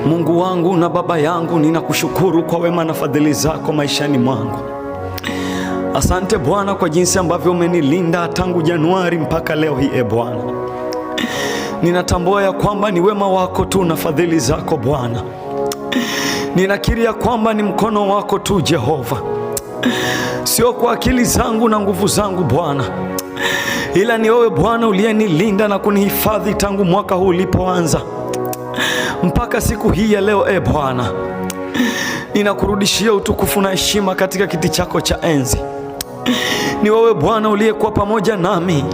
Mungu wangu na Baba yangu, ninakushukuru kwa wema na fadhili zako maishani mwangu. Asante Bwana kwa jinsi ambavyo umenilinda tangu Januari mpaka leo hii. Bwana, ninatambua ya kwamba ni wema wako tu na fadhili zako Bwana. Ninakiri ya kwamba ni mkono wako tu Jehova, sio kwa akili zangu na nguvu zangu Bwana, ila ni wewe Bwana uliyenilinda na kunihifadhi tangu mwaka huu ulipoanza mpaka siku hii ya leo. Bwana, ninakurudishia utukufu na heshima katika kiti chako cha enzi. Ni wewe Bwana uliyekuwa pamoja nami,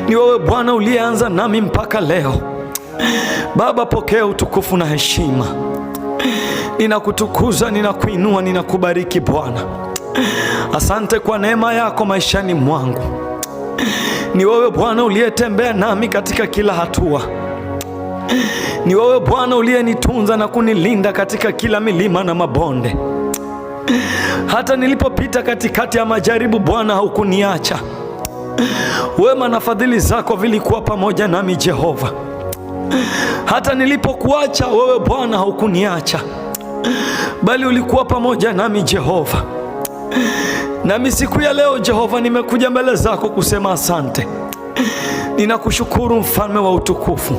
ni wewe Bwana uliyeanza nami mpaka leo. Baba, pokea utukufu na heshima. Ninakutukuza, ninakuinua, ninakubariki Bwana. Asante kwa neema yako maishani mwangu. Ni wewe Bwana uliyetembea nami katika kila hatua. Ni wewe Bwana uliyenitunza na kunilinda katika kila milima na mabonde. Hata nilipopita katikati ya majaribu Bwana, haukuniacha. Wema na fadhili zako vilikuwa pamoja nami Jehova. Hata nilipokuacha wewe Bwana, haukuniacha, bali ulikuwa pamoja nami Jehova. Nami siku ya leo Jehova, nimekuja mbele zako kusema asante. Ninakushukuru mfalme wa utukufu.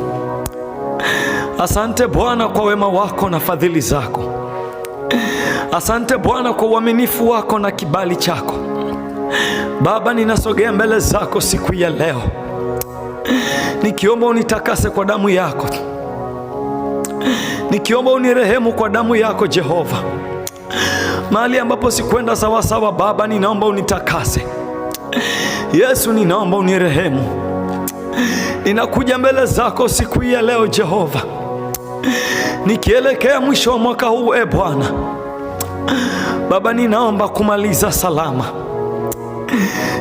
Asante Bwana kwa wema wako na fadhili zako. Asante Bwana kwa uaminifu wako na kibali chako. Baba, ninasogea mbele zako siku ya leo nikiomba unitakase kwa damu yako, nikiomba unirehemu kwa damu yako Jehova. Mahali ambapo sikwenda sawasawa Baba, ninaomba unitakase. Yesu, ninaomba unirehemu. Ninakuja mbele zako siku ya leo Jehova, nikielekea mwisho wa mwaka huu. Bwana Baba, ninaomba kumaliza salama.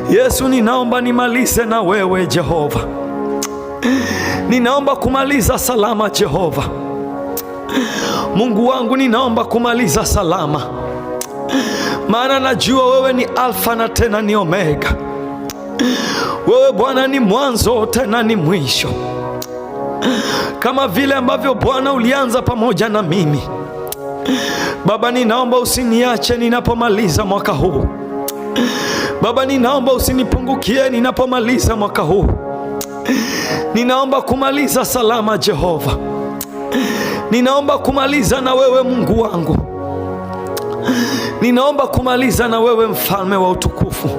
Yesu, ninaomba nimalize na wewe Jehova. Ninaomba kumaliza salama Jehova. Mungu wangu, ninaomba kumaliza salama, maana najua wewe ni Alfa na tena ni Omega. Wewe Bwana ni mwanzo tena ni mwisho. Kama vile ambavyo Bwana ulianza pamoja na mimi Baba, ninaomba usiniache ninapomaliza mwaka huu. Baba, ninaomba usinipungukie ninapomaliza mwaka huu. Ninaomba kumaliza salama Jehova. Ninaomba kumaliza na wewe Mungu wangu. Ninaomba kumaliza na wewe mfalme wa utukufu.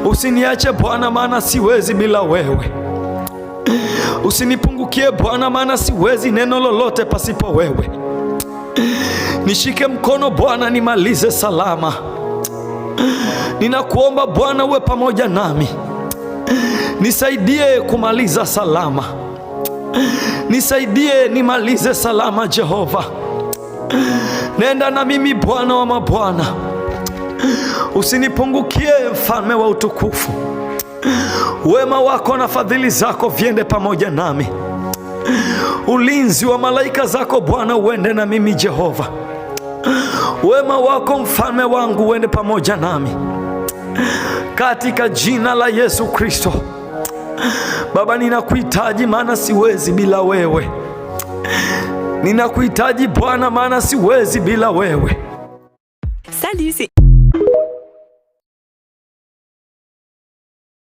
Usiniache Bwana, maana siwezi bila wewe. Usinipungukie Bwana, maana siwezi neno lolote pasipo wewe. Nishike mkono Bwana, nimalize salama. Ninakuomba Bwana uwe pamoja nami. Nisaidie kumaliza salama. Nisaidie nimalize salama Jehova. Nenda na mimi Bwana wa mabwana. Usinipungukie mfalme wa utukufu. Wema wako na fadhili zako viende pamoja nami. Ulinzi wa malaika zako Bwana uende na mimi Jehova. Wema wako mfalme wangu uende pamoja nami, katika jina la Yesu Kristo. Baba, ninakuhitaji maana siwezi bila wewe. Ninakuhitaji Bwana, maana siwezi bila wewe.